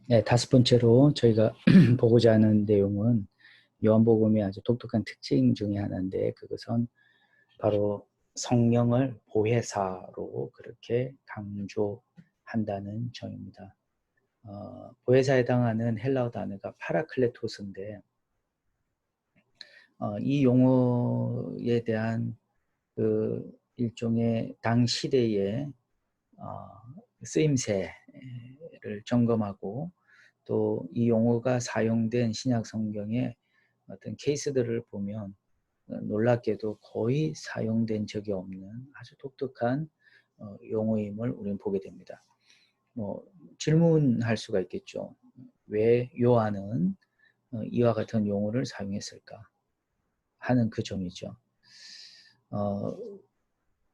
네, 다섯 번째로 저희가 보고자 하는 내용은 요한복음의 아주 독특한 특징 중에 하나인데, 그것은 바로 성령을 보혜사로 그렇게 강조한다는 점입니다. 보혜사에 해당하는 헬라어 단어가 파라클레토스인데, 이 용어에 대한 그 일종의 당 시대의 쓰임새를 점검하고, 또 이 용어가 사용된 신약 성경의 어떤 케이스들을 보면 놀랍게도 거의 사용된 적이 없는 아주 독특한 용어임을 우리는 보게 됩니다. 질문할 수가 있겠죠. 왜 요한은 이와 같은 용어를 사용했을까 하는 그 점이죠.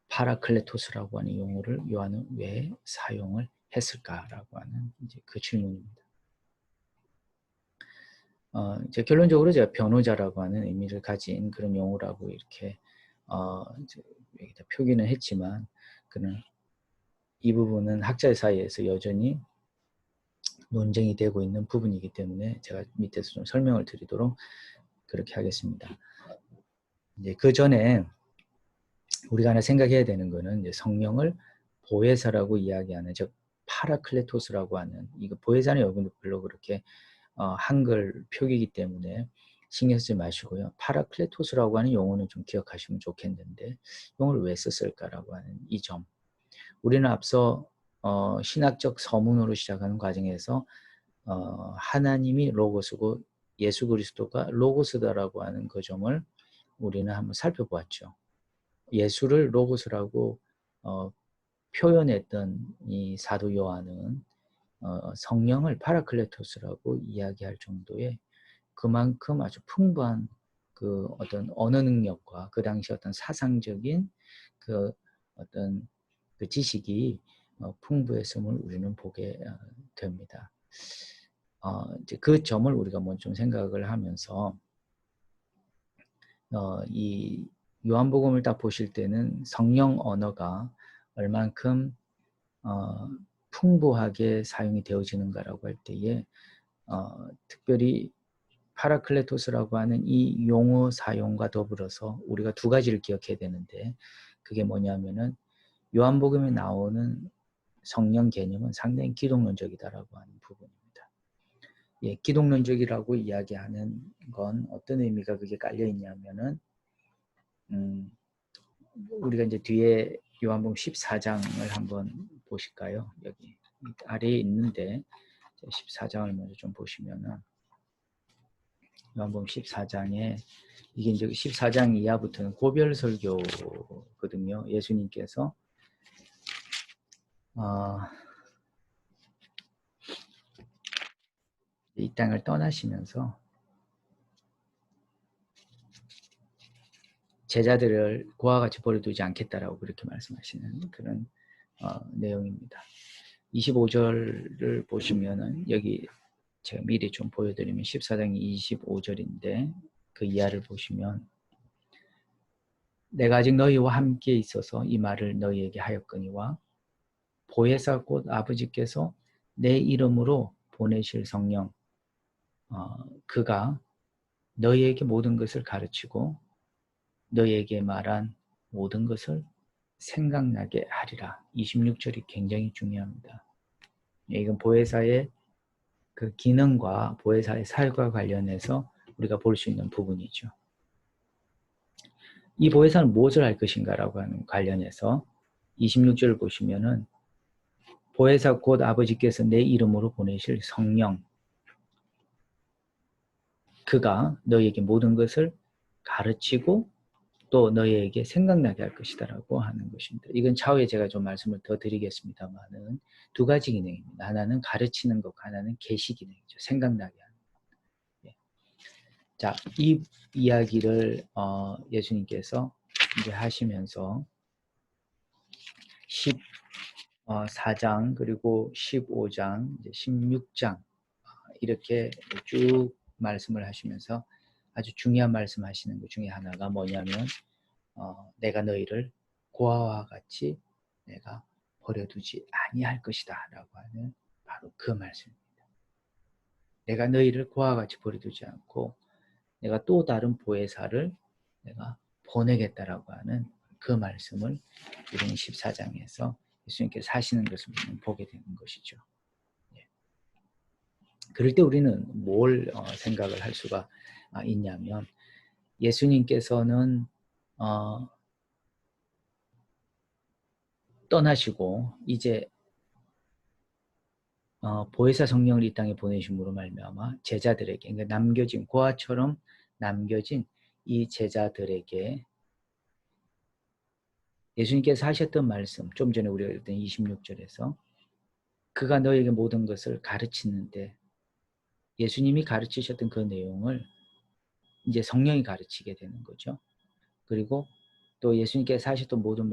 파라클레토스라고 하는 용어를 요한은 왜 사용을 했을까라고 하는 이제 그 질문입니다. 이제 결론적으로 제가 변호자라고 하는 의미를 가진 그런 용어라고 이렇게 이제 여기다 표기는 했지만, 그는 이 부분은 학자의 사이에서 여전히 논쟁이 되고 있는 부분이기 때문에 제가 밑에서 좀 설명을 드리도록 그렇게 하겠습니다. 이제 그 전에 우리가 하나 생각해야 되는 것은 이제 성령을 보혜사라고 이야기하는, 즉 파라클레토스라고 하는, 이거 보혜사는 여러분들 별로 그렇게 한글 표기이기 때문에 신경 쓰지 마시고요. 파라클레토스라고 하는 용어는 좀 기억하시면 좋겠는데, 용어를 왜 썼을까라고 하는 이 점. 우리는 앞서 신학적 서문으로 시작하는 과정에서 하나님이 로고스고 예수 그리스도가 로고스다라고 하는 그 점을 우리는 한번 살펴보았죠. 예수를 로고스라고 표현했던 이 사도 요한은 성령을 파라클레토스라고 이야기할 정도의 그만큼 아주 풍부한 그 어떤 언어 능력과 그 당시 어떤 사상적인 그 어떤 그 지식이 풍부했음을 우리는 보게 됩니다. 이제 그 점을 우리가 먼저 좀 생각을 하면서 이 요한복음을 딱 보실 때는 성령 언어가 얼만큼 풍부하게 사용이 되어지는가라고 할 때에 특별히 파라클레토스라고 하는 이 용어 사용과 더불어서 우리가 두 가지를 기억해야 되는데, 그게 뭐냐면은 요한복음에 나오는 성령 개념은 상당히 기독론적이다라고 하는 부분입니다. 예, 기독론적이라고 이야기하는 건 어떤 의미가 그게 깔려 있냐면은 우리가 이제 뒤에 요한복음 14장을 한번 보실까요? 여기 아래에 있는데 14장을 먼저 좀 보시면은, 요한복음 14장에 이게 이제 14장 이하부터는 고별 설교거든요. 예수님께서 이 땅을 떠나시면서 제자들을 고와 같이 버려두지 않겠다라고 그렇게 말씀하시는 그런 내용입니다. 25절을 보시면은, 여기 제가 미리 좀 보여드리면 14장 25절인데 그 이하를 보시면, 내가 아직 너희와 함께 있어서 이 말을 너희에게 하였거니와 보혜사 곧 아버지께서 내 이름으로 보내실 성령, 그가 너희에게 모든 것을 가르치고 너희에게 말한 모든 것을 생각나게 하리라. 26절이 굉장히 중요합니다. 이건 보혜사의 그 기능과 보혜사의 살과 관련해서 우리가 볼 수 있는 부분이죠. 이 보혜사는 무엇을 할 것인가라고 하는 관련해서 26절을 보시면은, 보혜사 곧 아버지께서 내 이름으로 보내실 성령, 그가 너희에게 모든 것을 가르치고 또 너희에게 생각나게 할 것이다 라고 하는 것입니다. 이건 차후에 제가 좀 말씀을 더 드리겠습니다만은 두 가지 기능입니다. 하나는 가르치는 것, 하나는 계시 기능이죠. 생각나게 하는 것. 예. 자, 이 이야기를 예수님께서 이제 하시면서 14장 그리고 15장, 이제 16장 이렇게 쭉 말씀을 하시면서 아주 중요한 말씀 하시는 것 중에 하나가 뭐냐면, 내가 너희를 고아와 같이 내가 버려두지 아니할 것이다 라고 하는 바로 그 말씀입니다. 내가 너희를 고아와 같이 버려두지 않고 내가 또 다른 보혜사를 내가 보내겠다라고 하는 그 말씀을 우리는 14장에서 예수님께서 하시는 것을 보게 되는 것이죠. 그럴 때 우리는 뭘 생각을 할 수가 있냐면 예수님께서는 떠나시고 이제 보혜사 성령을 이 땅에 보내심으로 말미암아 제자들에게, 그러니까 남겨진 고아처럼 남겨진 이 제자들에게 예수님께서 하셨던 말씀, 좀 전에 우리가 읽었던 26절에서 그가 너에게 모든 것을 가르치는데, 예수님이 가르치셨던 그 내용을 이제 성령이 가르치게 되는 거죠. 그리고 또 예수님께서 하셨던 모든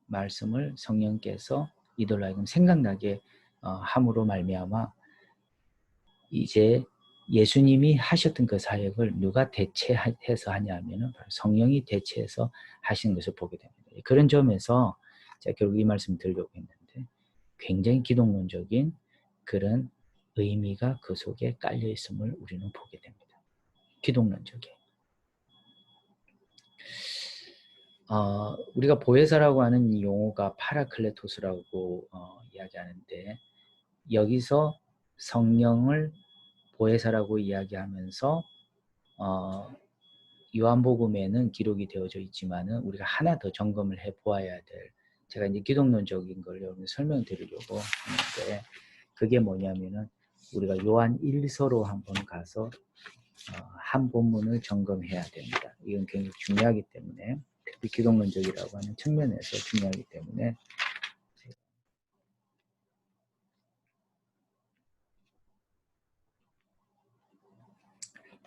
말씀을 성령께서 이들로 하여금 생각나게 함으로 말미암아 이제 예수님이 하셨던 그 사역을 누가 대체해서 하냐면은 성령이 대체해서 하시는 것을 보게 됩니다. 그런 점에서 제가 결국 이 말씀을 드리려고 했는데 굉장히 기독론적인 그런 의미가 그 속에 깔려 있음을 우리는 보게 됩니다. 기독론적인. 우리가 보혜사라고 하는 이 용어가 파라클레토스라고 이야기하는데, 여기서 성령을 보혜사라고 이야기하면서 요한복음에는 기록이 되어져 있지만은 우리가 하나 더 점검을 해 보아야 될, 제가 이제 기독론적인 걸 여러분 설명드리려고 하는데, 그게 뭐냐면은 우리가 요한 1서로 한번 가서 한 본문을 점검해야 됩니다. 이건 굉장히 중요하기 때문에, 특히 기독론적이라고 하는 측면에서 중요하기 때문에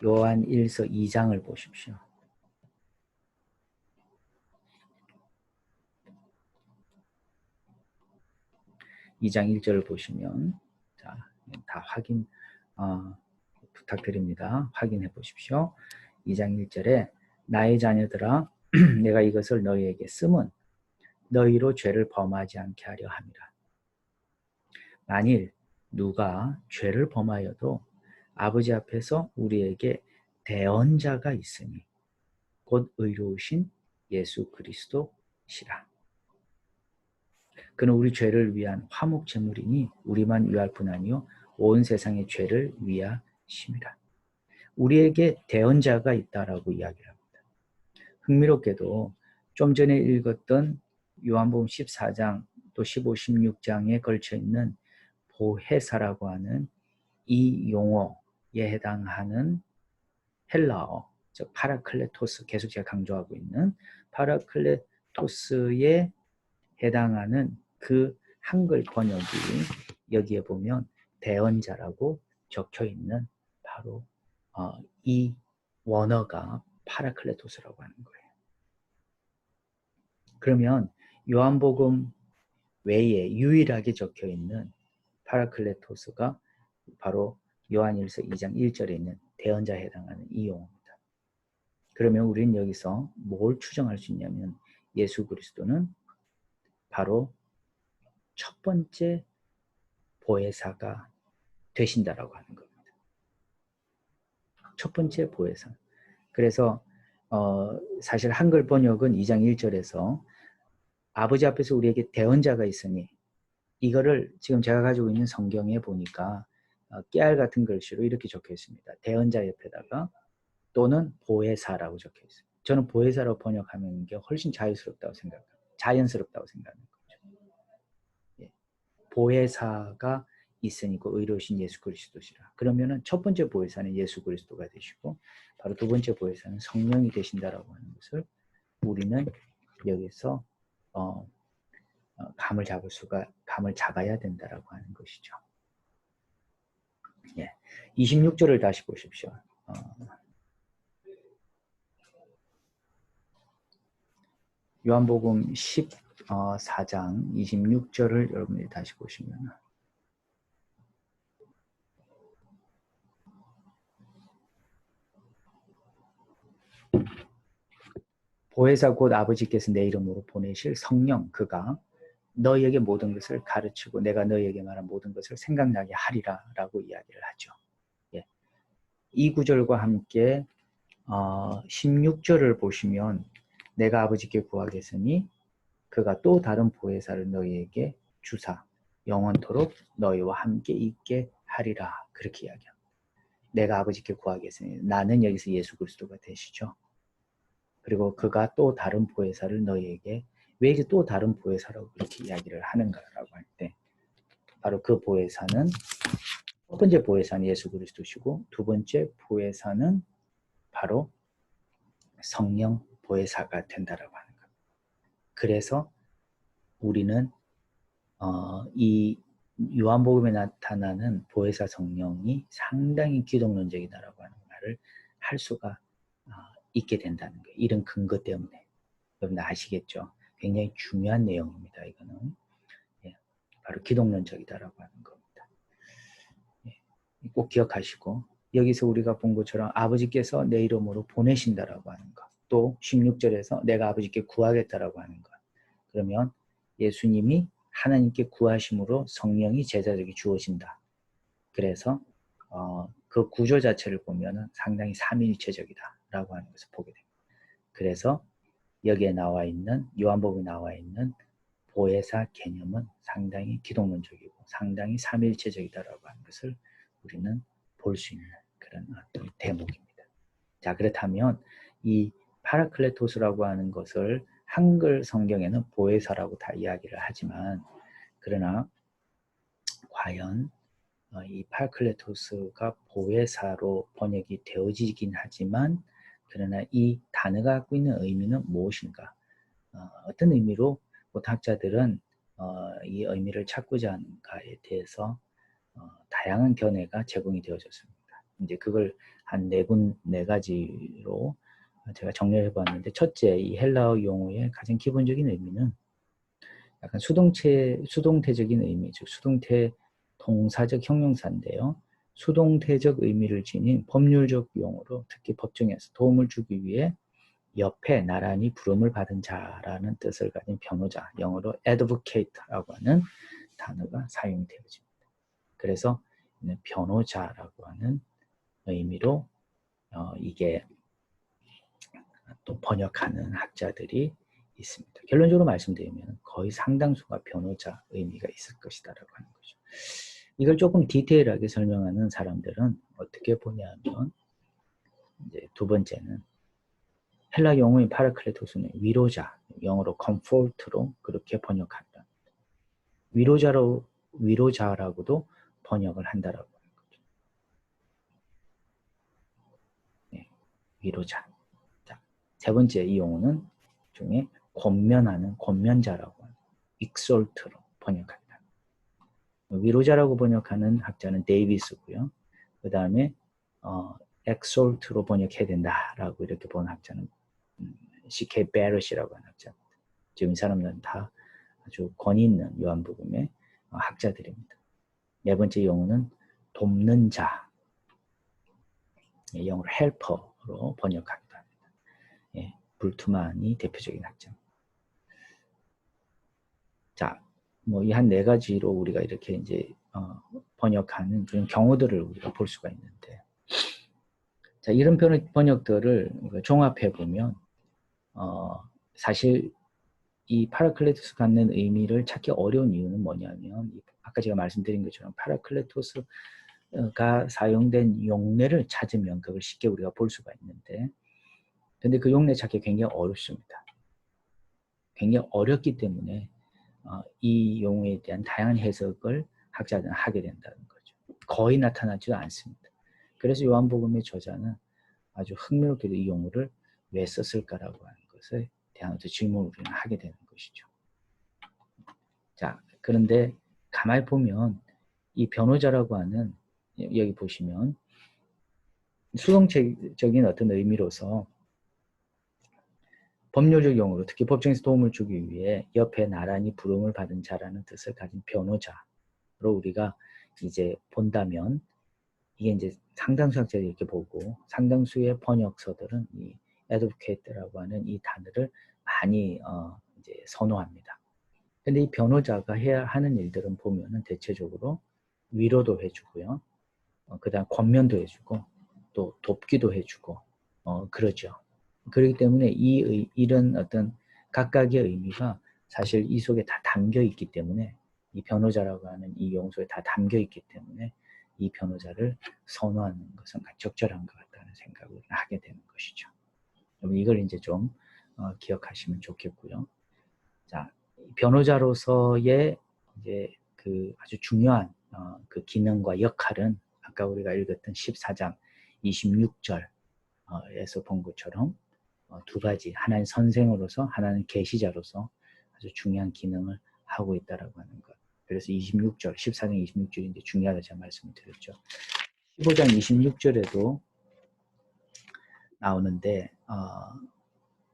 요한 1서 2장을 보십시오. 2장 1절을 보시면, 자, 다 확인 부탁드립니다. 확인해 보십시오. 2장 1절에 나의 자녀들아 내가 이것을 너희에게 쓰면 너희로 죄를 범하지 않게 하려 함이라. 만일 누가 죄를 범하여도 아버지 앞에서 우리에게 대언자가 있으니 곧 의로우신 예수 그리스도시라. 그는 우리 죄를 위한 화목 제물이니 우리만 위할 뿐 아니요 온 세상의 죄를 위하심이라. 우리에게 대언자가 있다라고 이야기를 합니다. 흥미롭게도 좀 전에 읽었던 요한복음 14장 또 15, 16장에 걸쳐 있는 보혜사라고 하는 이 용어에 해당하는 헬라어, 즉 파라클레토스, 계속 제가 강조하고 있는 파라클레토스에 해당하는 그 한글 번역이 여기에 보면 대언자라고 적혀 있는 바로 이 원어가 파라클레토스라고 하는 거예요. 그러면 요한복음 외에 유일하게 적혀 있는 파라클레토스가 바로 요한일서 2장 1절에 있는 대언자에 해당하는 이 용어입니다. 그러면 우리는 여기서 뭘 추정할 수 있냐면 예수 그리스도는 바로 첫 번째 보혜사가 되신다라고 하는 겁니다. 첫 번째 보혜사. 그래서 사실 한글 번역은 2장 1절에서 아버지 앞에서 우리에게 대언자가 있으니, 이거를 지금 제가 가지고 있는 성경에 보니까 깨알 같은 글씨로 이렇게 적혀 있습니다. 대언자 옆에다가 또는 보혜사라고 적혀 있어요. 저는 보혜사라고 번역하는 게 훨씬 자연스럽다고 생각합니다. 거죠. 예. 보혜사가 있으니 그 의로우신 예수 그리스도시라. 그러면은 첫 번째 보혜사는 예수 그리스도가 되시고 바로 두 번째 보혜사는 성령이 되신다라고 하는 것을 우리는 여기서 감을 잡아야 된다라고 하는 것이죠. 예. 26절을 다시 보십시오. 요한복음 14장 26절을 여러분이 다시 보시면, 보혜사 곧 아버지께서 내 이름으로 보내실 성령, 그가 너희에게 모든 것을 가르치고 내가 너희에게 말한 모든 것을 생각나게 하리라 라고 이야기를 하죠. 이 구절과 함께 16절을 보시면 내가 아버지께 구하겠으니 그가 또 다른 보혜사를 너희에게 주사 영원토록 너희와 함께 있게 하리라. 그렇게 이야기합니다. 내가 아버지께 구하겠으니 나는 여기서 예수 그리스도가 되시죠. 그리고 그가 또 다른 보혜사를 너희에게 왜 이게 또 다른 보혜사라고 그렇게 이야기를 하는가라고 할 때 바로 그 보혜사는 첫 번째 보혜사는 예수 그리스도시고 두 번째 보혜사는 바로 성령 보혜사가 된다라고 하는 겁니다. 그래서 우리는 이 요한복음에 나타나는 보혜사 성령이 상당히 기독론적이다라고 하는 말을 할 수가 있게 된다는 거예요. 이런 근거 때문에. 여러분 아시겠죠? 굉장히 중요한 내용입니다. 이거는 바로 기독론적이다라고 하는 겁니다. 꼭 기억하시고 여기서 우리가 본 것처럼 아버지께서 내 이름으로 보내신다라고 하는 것, 또 16절에서 내가 아버지께 구하겠다라고 하는 것. 그러면 예수님이 하나님께 구하심으로 성령이 제자들에게 주어진다. 그래서 그 구조 자체를 보면 상당히 삼위일체적이다라고 하는 것을 보게 됩니다. 그래서 여기에 나와 있는 요한복음에 나와 있는 보혜사 개념은 상당히 기독론적이고 상당히 삼위일체적이다라고 하는 것을 우리는 볼 수 있는 그런 어떤 대목입니다. 자, 그렇다면 이 파라클레토스라고 하는 것을 한글 성경에는 보혜사라고 다 이야기를 하지만 그러나 과연 이 파라클레토스가 보혜사로 번역이 되어지긴 하지만 그러나 이 단어가 갖고 있는 의미는 무엇인가? 어떤 의미로 학자들은 이 의미를 찾고자 하는가에 대해서 다양한 견해가 제공이 되어졌습니다. 이제 그걸 한 네 가지로 제가 정리해 봤는데 첫째, 이 헬라어 용어의 가장 기본적인 의미는 약간 수동태적인 의미, 즉 수동태 동사적 형용사인데요. 수동태적 의미를 지닌 법률적 용어로 특히 법정에서 도움을 주기 위해 옆에 나란히 부름을 받은 자라는 뜻을 가진 변호자, 영어로 advocate라고 하는 단어가 사용되어집니다. 그래서 변호자라고 하는 의미로 이게 또 번역하는 학자들이 있습니다. 결론적으로 말씀드리면 거의 상당수가 변호자 의미가 있을 것이다라고 하는 거죠. 이걸 조금 디테일하게 설명하는 사람들은 어떻게 보냐면 이제 두 번째는 헬라 용어인 파라클레토스는 위로자, 영어로 comfort로 그렇게 번역한다. 위로자라고도 번역을 한다라고 하는 거죠. 네, 위로자. 자, 세 번째 이 용어는 중에 권면자라고 하는 exalt로 번역한다. 위로자라고 번역하는 학자는 데이비스고요. 그 다음에 exalt로 번역해야 된다라고 이렇게 보는 학자는 C.K. 베럿이라고 하는 학자입니다. 지금 이 사람들은 다 아주 권위 있는 요한복음의 학자들입니다. 네 번째 용어는 돕는 자, 영어로 helper로 번역하기도 합니다. 예, 불투만이 대표적인 학자입니다. 자, 뭐 이 한 네 가지로 우리가 이렇게 이제 번역하는 그런 경우들을 우리가 볼 수가 있는데, 자, 이런 번역들을 종합해 보면 사실 이 파라클레토스 갖는 의미를 찾기 어려운 이유는 뭐냐면 아까 제가 말씀드린 것처럼 파라클레토스가 사용된 용례를 찾으면 그걸 쉽게 우리가 볼 수가 있는데 근데 그 용례 찾기 굉장히 어렵습니다. 굉장히 어렵기 때문에 이 용어에 대한 다양한 해석을 학자들은 하게 된다는 거죠. 거의 나타나지도 않습니다. 그래서 요한복음의 저자는 아주 흥미롭게도 이 용어를 왜 썼을까라고 하는 것에 대한 질문을 우리는 하게 되는 것이죠. 자, 그런데 가만히 보면 이 변호자라고 하는 여기 보시면 수동적인 어떤 의미로서 법률적 용어로 특히 법정에서 도움을 주기 위해 옆에 나란히 부름을 받은 자라는 뜻을 가진 변호자로 우리가 이제 본다면 이게 이제 상당수 학자들이 이렇게 보고 상당수의 번역서들은 이 advocate라고 하는 이 단어를 많이 이제 선호합니다. 근데 이 변호자가 해야 하는 일들은 보면은 대체적으로 위로도 해주고요. 그 다음 권면도 해주고 또 돕기도 해주고 그러죠. 그렇기 때문에 이런 어떤 각각의 의미가 사실 이 속에 다 담겨 있기 때문에 이 변호자라고 하는 이 용서에 다 담겨 있기 때문에 이 변호자를 선호하는 것은 적절한 것 같다는 생각을 하게 되는 것이죠. 이걸 이제 좀 기억하시면 좋겠고요. 자, 변호자로서의 이제 그 아주 중요한 그 기능과 역할은 아까 우리가 읽었던 14장 26절에서 본 것처럼 두 가지, 하나는 선생으로서 하나는 계시자로서 아주 중요한 기능을 하고 있다라고 하는 것. 그래서 26절, 14장 26절이 이제 중요하다 제가 말씀을 드렸죠. 15장 26절에도 나오는데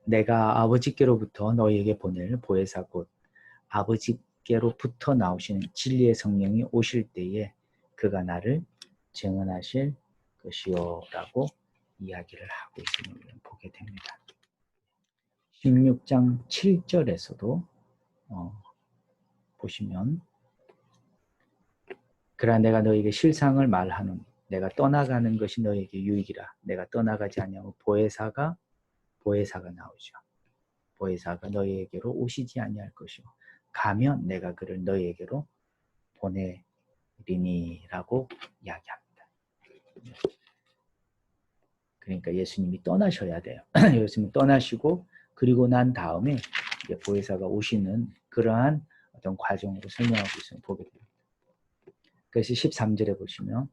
내가 아버지께로부터 너희에게 보낼 보혜사 곧 아버지께로부터 나오시는 진리의 성령이 오실 때에 그가 나를 증언하실 것이요라고 이야기를 하고 있음을 보게 됩니다. 16장 7절에서도 보시면 그러나 내가 너에게 실상을 말하노니 내가 떠나가는 것이 너에게 유익이라. 내가 떠나가지 아니하고 보혜사가 나오죠. 보혜사가 너희에게로 오시지 아니할 것이요 가면 내가 그를 너희에게로 보내리니라고 이야기합니다. 그러니까 예수님이 떠나셔야 돼요. 예수님이 떠나시고 그리고 난 다음에 이제 보혜사가 오시는 그러한 어떤 과정으로 설명하고 있음을 보게 됩니다. 그래서 13절에 보시면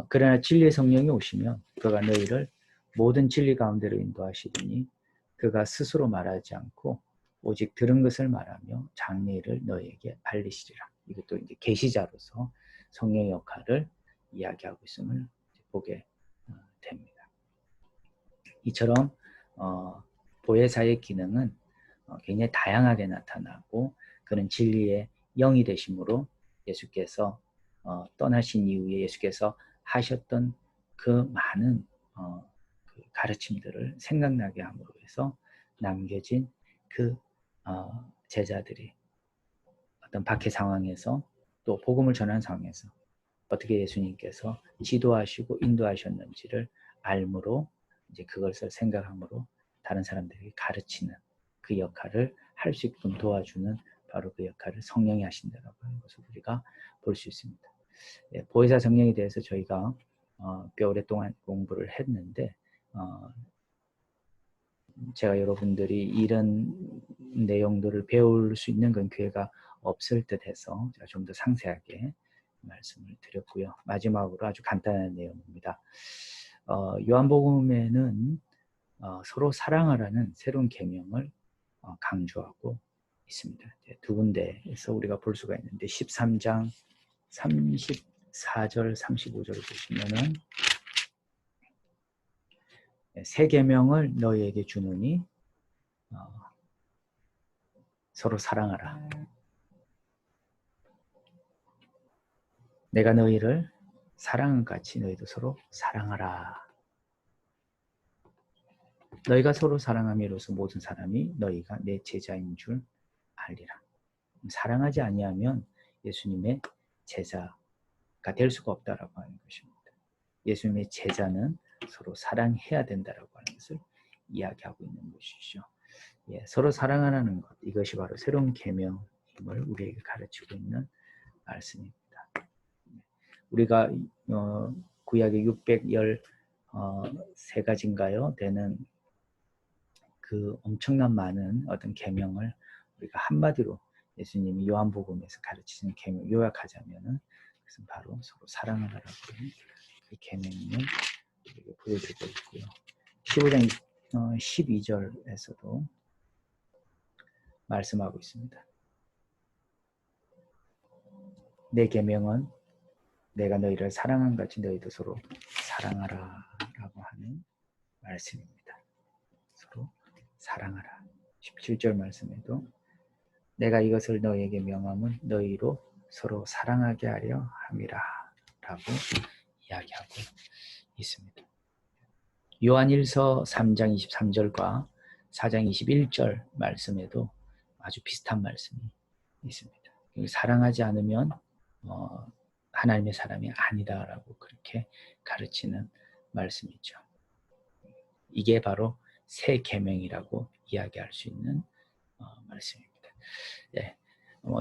그러나 진리의 성령이 오시면 그가 너희를 모든 진리 가운데로 인도하시리니 그가 스스로 말하지 않고 오직 들은 것을 말하며 장래일을 너희에게 알리시리라. 이것도 이제 계시자로서 성령의 역할을 이야기하고 있음을 보게 됩니다. 이처럼 보혜사의 기능은 굉장히 다양하게 나타나고 그는 진리의 영이 되심으로 예수께서 떠나신 이후에 예수께서 하셨던 그 많은 그 가르침들을 생각나게 함으로 해서 남겨진 그 제자들이 어떤 박해 상황에서 또 복음을 전하는 상황에서 어떻게 예수님께서 지도하시고 인도하셨는지를 알므로 이제 그것을 생각함으로 다른 사람들에게 가르치는 그 역할을 할 수 있게끔 도와주는 바로 그 역할을 성령이 하신다라고 하는 것을 우리가 볼 수 있습니다. 보혜사 성령에 대해서 저희가 꽤 오랫동안 공부를 했는데 제가 여러분들이 이런 내용들을 배울 수 있는 그런 기회가 없을 듯 해서 제가 좀 더 상세하게 말씀을 드렸고요. 마지막으로 아주 간단한 내용입니다. 요한복음에는 서로 사랑하라는 새로운 계명을 강조하고 있습니다. 두 군데에서 우리가 볼 수가 있는데 13장 34절 35절을 보시면은 새 계명을 너희에게 주노니 서로 사랑하라. 내가 너희를 사랑한 같이 너희도 서로 사랑하라. 너희가 서로 사랑함이로써 모든 사람이 너희가 내 제자인 줄 알리라. 사랑하지 아니하면 예수님의 제자가 될 수가 없다라고 하는 것입니다. 예수님의 제자는 서로 사랑해야 된다라고 하는 것을 이야기하고 있는 것이죠. 서로 사랑하라는 것, 이것이 바로 새로운 계명을 우리에게 가르치고 있는 말씀입니다. 우리가 구약의 613가지인가요? 되는 그 엄청난 많은 어떤 계명을 우리가 한마디로 예수님이 요한복음에서 가르치신 계명 요약하자면은 그것은 바로 서로 사랑하라라고 하는 그 계명을 우리에게 보여주고 있고요. 15장 12절에서도 말씀하고 있습니다. 내 계명은 내가 너희를 사랑한 같이 너희도 서로 사랑하라 라고 하는 말씀입니다. 서로 사랑하라. 17절 말씀에도 내가 이것을 너희에게 명함은 너희로 서로 사랑하게 하려 함이라 라고 이야기하고 있습니다. 요한일서 3장 23절과 4장 21절 말씀에도 아주 비슷한 말씀이 있습니다. 사랑하지 않으면 하나님의 사람이 아니다라고 그렇게 가르치는 말씀이죠. 이게 바로 새 계명이라고 이야기할 수 있는 말씀입니다. 예,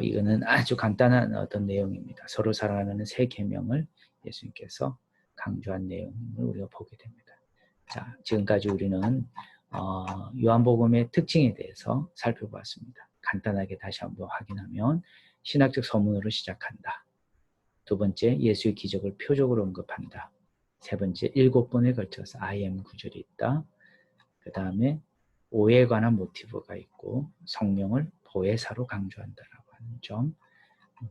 이거는 아주 간단한 어떤 내용입니다. 서로 사랑하는 새 계명을 예수님께서 강조한 내용을 우리가 보게 됩니다. 자, 지금까지 우리는 요한복음의 특징에 대해서 살펴보았습니다. 간단하게 다시 한번 확인하면 신학적 서문으로 시작한다. 두 번째, 예수의 기적을 표적으로 언급한다. 세 번째, 7번에 걸쳐서 I am 구절이 있다. 그 다음에 오해에 관한 모티브가 있고 성령을 보혜사로 강조한다라고 하는 점,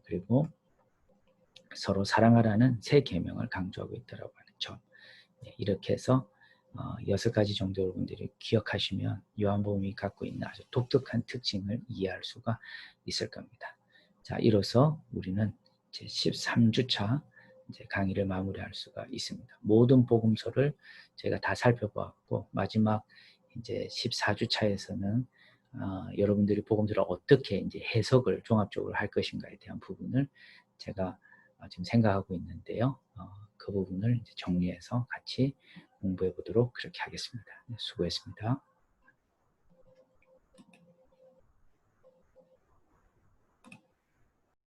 그리고 서로 사랑하라는 새 계명을 강조하고 있다라고 하는 점. 이렇게 해서 6가지 정도 여러분들이 기억하시면 요한복음이 갖고 있는 아주 독특한 특징을 이해할 수가 있을 겁니다. 자, 이로써 우리는 이제 13주차 이제 강의를 마무리할 수가 있습니다. 모든 복음서를 저희가 다 살펴보았고 마지막 이제 14주차에서는 여러분들이 복음서를 어떻게 이제 해석을 종합적으로 할 것인가에 대한 부분을 제가 지금 생각하고 있는데요. 그 부분을 이제 정리해서 같이 공부해 보도록 그렇게 하겠습니다. 네, 수고했습니다.